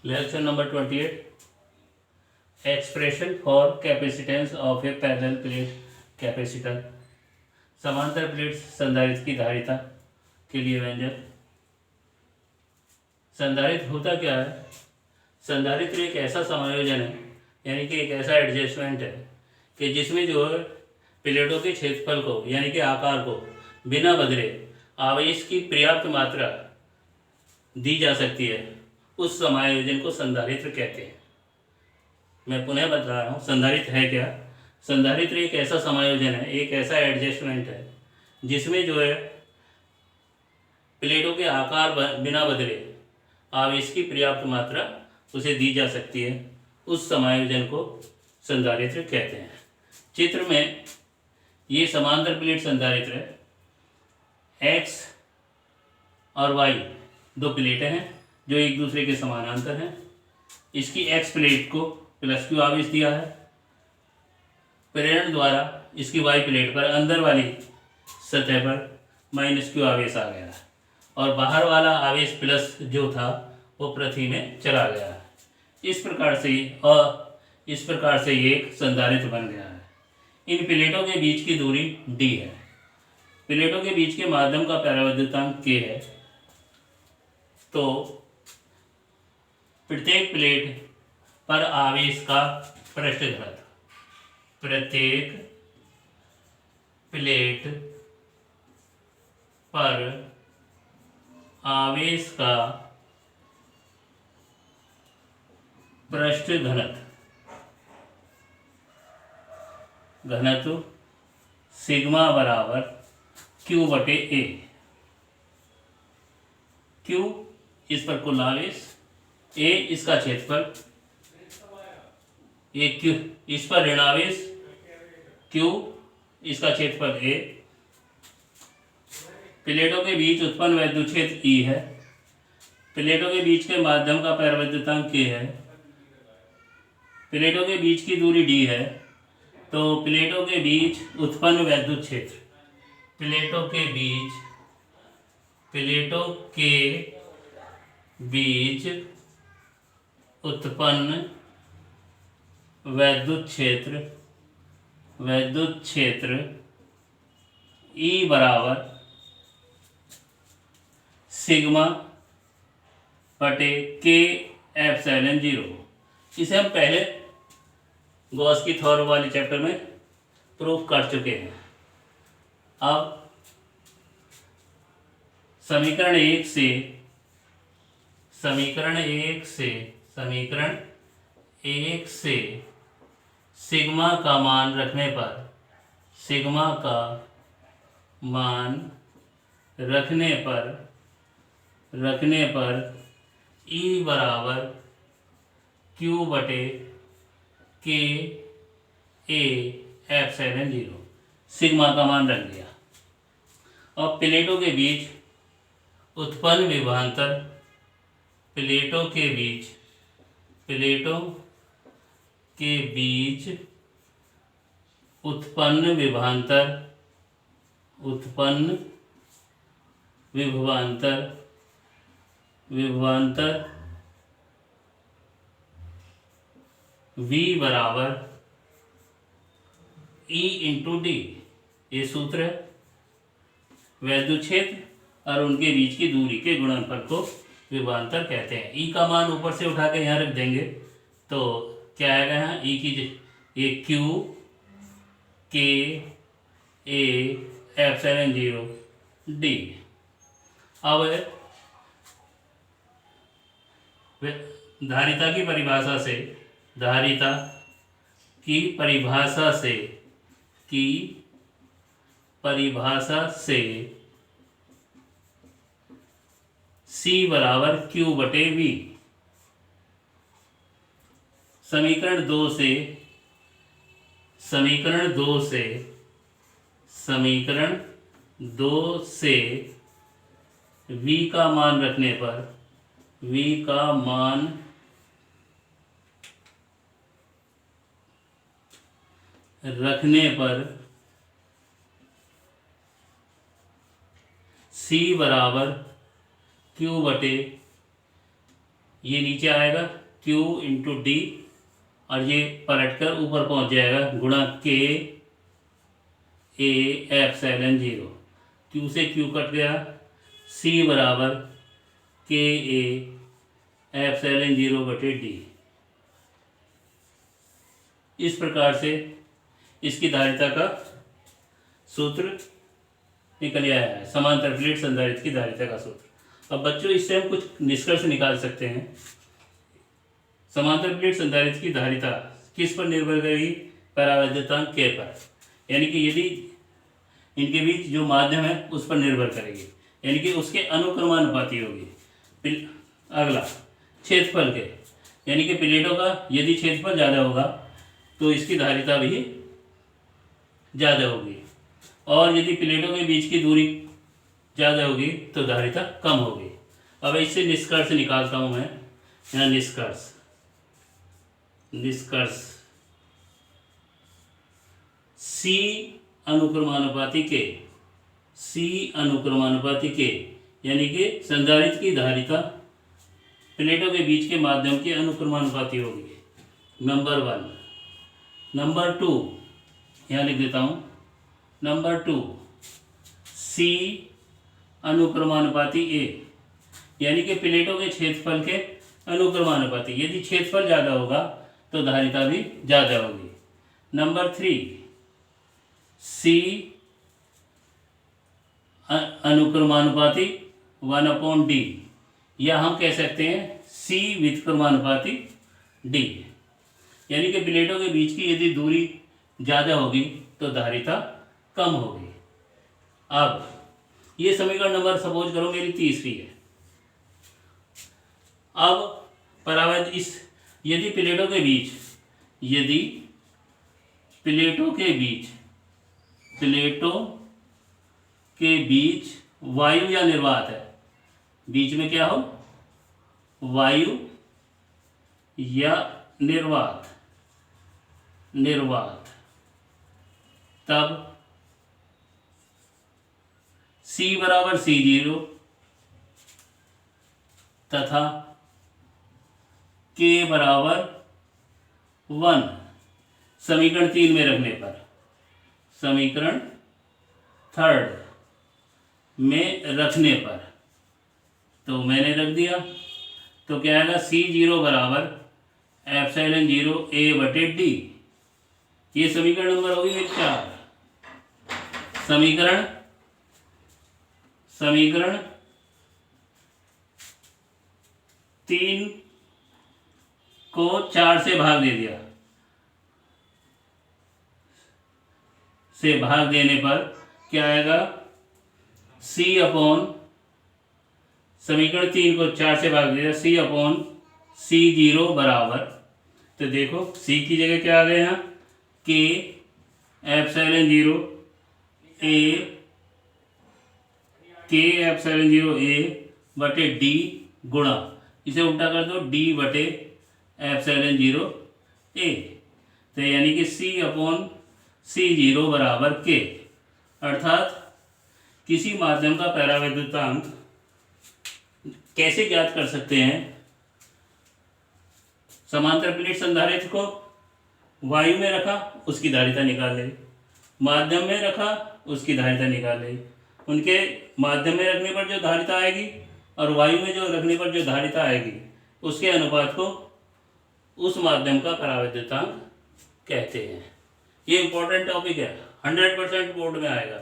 Lecture number 28 expression for capacitance of A parallel plate capacitor. समांतर plate संधारित्र की धारिता के लिए व्यंजक। संधारित्र होता क्या है? संधारित्र एक ऐसा समायोजन है, यानी कि एक ऐसा एडजस्टमेंट है कि जिसमें जो है प्लेटों के क्षेत्रफल को यानी कि आकार को बिना बदले आवेश की पर्याप्त मात्रा दी जा सकती है। उस समायोजन को संधारित्र कहते हैं। मैं पुनः बता रहा हूँ, संधारित्र है क्या? संधारित्र एक ऐसा समायोजन है, एक ऐसा एडजस्टमेंट है जिसमें जो है प्लेटों के आकार बिना बदले आवेश की पर्याप्त मात्रा उसे दी जा सकती है। उस समायोजन को संधारित्र कहते हैं। चित्र में ये समांतर प्लेट संधारित्र है। एक्स और वाई दो प्लेटें हैं जो एक दूसरे के समानांतर हैं। इसकी एक्स प्लेट को प्लस क्यू आवेश दिया है, प्रेरण द्वारा इसकी वाई प्लेट पर अंदर वाली सतह पर माइनस क्यू आवेश आ गया है और बाहर वाला आवेश प्लस जो था वो पृथ्वी में चला गया है। इस प्रकार से ये एक संधारित्र बन गया है। इन प्लेटों के बीच की दूरी d है। प्लेटों के बीच के माध्यम का परावर्तनांक k है। तो प्रत्येक प्लेट पर आवेश का पृष्ठ घनत्व, प्रत्येक प्लेट पर आवेश का पृष्ठ घनत्व सिग्मा बराबर Q बटे A। Q इस पर कुल आवेश, A इसका क्षेत्रफल, ये Q इस पर ऋण आवेश, Q इसका क्षेत्रफल A। प्लेटों के बीच उत्पन्न वैद्युत क्षेत्र E है। प्लेटों के बीच के माध्यम का परावर्तनांक K है। प्लेटों के बीच की दूरी d है। तो प्लेटों के बीच उत्पन्न वैद्युत क्षेत्र, प्लेटों के बीच उत्पन्न वैद्युत क्षेत्र E बराबर सिग्मा बटे K एप्सिलॉन 0। इसे हम पहले गॉस की थ्योरम वाले चैप्टर में प्रूफ कर चुके हैं। अब समीकरण एक से सिग्मा का मान रखने पर E बराबर Q बटे K A एप्सिलॉन 0 सिग्मा का मान रख दिया। अब प्लेटों के बीच उत्पन्न विभवांतर, प्लेटों के बीच उत्पन्न विभवांतर V बराबर E इंटू डी, ये सूत्र है। वैद्युत क्षेत्र और उनके बीच की दूरी के गुणनफल को विभवांतर कहते हैं। E का मान ऊपर से उठा के यहाँ रख देंगे तो क्या आएगा यहाँ E की ये Q K A epsilon 0 D। अब धारिता की परिभाषा से C बराबर Q बटे V। समीकरण दो से V का मान रखने पर C बराबर Q बटे ये नीचे आएगा Q इंटू डी, और ये पलटकर ऊपर पहुंच जाएगा गुणा K A एप्सिलॉन 0। Q से Q कट गया, C बराबर K A एप्सिलॉन 0 बटे डी। इस प्रकार से इसकी धारिता का सूत्र निकल आया है, समांतर प्लेट संधारित्र की धारिता का सूत्र। अब बच्चों इससे हम कुछ निष्कर्ष निकाल सकते हैं। समांतर प्लेट संधारित्र की धारिता किस पर निर्भर करेगी? परावैद्युतांक K पर, यानी कि यदि इनके बीच जो माध्यम है उस पर निर्भर करेगी, यानी कि उसके अनुक्रमानुपाती होगी। अगला क्षेत्रफल के, यानी कि प्लेटों का यदि क्षेत्रफल ज़्यादा होगा तो इसकी धारिता भी ज़्यादा होगी, और यदि प्लेटों के बीच की दूरी ज़्यादा होगी तो धारिता कम होगी। अब इससे निष्कर्ष निकालता हूँ मैं, यहाँ निष्कर्ष C अनुक्रमानुपाती के, यानी कि संधारित्र की धारिता प्लेटों के बीच के माध्यम के अनुक्रमानुपाती होगी, नंबर 1। नंबर 2 यहाँ लिख देता हूँ, नंबर 2 C अनुक्रमानुपाती A, यानी कि प्लेटों के क्षेत्रफल के अनुक्रमानुपाती। यदि क्षेत्रफल ज़्यादा होगा तो धारिता भी ज़्यादा होगी। नंबर 3 C अनुक्रमानुपाती 1/D, या हम कह सकते हैं C व्युत्क्रमानुपाती D, यानी कि प्लेटों के बीच की यदि दूरी ज़्यादा होगी तो धारिता कम होगी। अब ये समीकरण नंबर सपोज करो मेरी तीसरी है। अब परावैध यदि प्लेटों के बीच वायु या निर्वात है, बीच में क्या हो, वायु या निर्वात, तब C बराबर C0 तथा K बराबर 1 समीकरण 3 में रखने पर, समीकरण 3 में रखने पर, तो मैंने रख दिया, तो क्या आएगा C0 बराबर एप्सिलॉन 0 A बटे D। ये समीकरण नंबर होगी मेरी 4। समीकरण 3 को 4 से भाग दे दिया, से भाग देने पर क्या आएगा, C अपॉन, समीकरण 3 को 4 से भाग दिया, C अपॉन C0 बराबर, तो देखो C की जगह क्या आ गया यहाँ, K एप्सिलॉन 0 A बटे D गुणा, इसे उल्टा कर दो, D बटे एप्सिलॉन 0 A, तो यानी कि C अपॉन C0 बराबर K। अर्थात किसी माध्यम का परावैद्युतांक कैसे ज्ञात कर सकते हैं? समांतर प्लेट संधारित्र को वायु में रखा, उसकी धारिता निकाल ले, माध्यम में रखा, उसकी धारिता निकाल ले। उनके माध्यम में रखने पर जो धारिता आएगी और वायु में जो रखने पर जो धारिता आएगी, उसके अनुपात को उस माध्यम का परावैद्युतांक कहते हैं। ये इंपॉर्टेंट टॉपिक है, 100% बोर्ड में आएगा।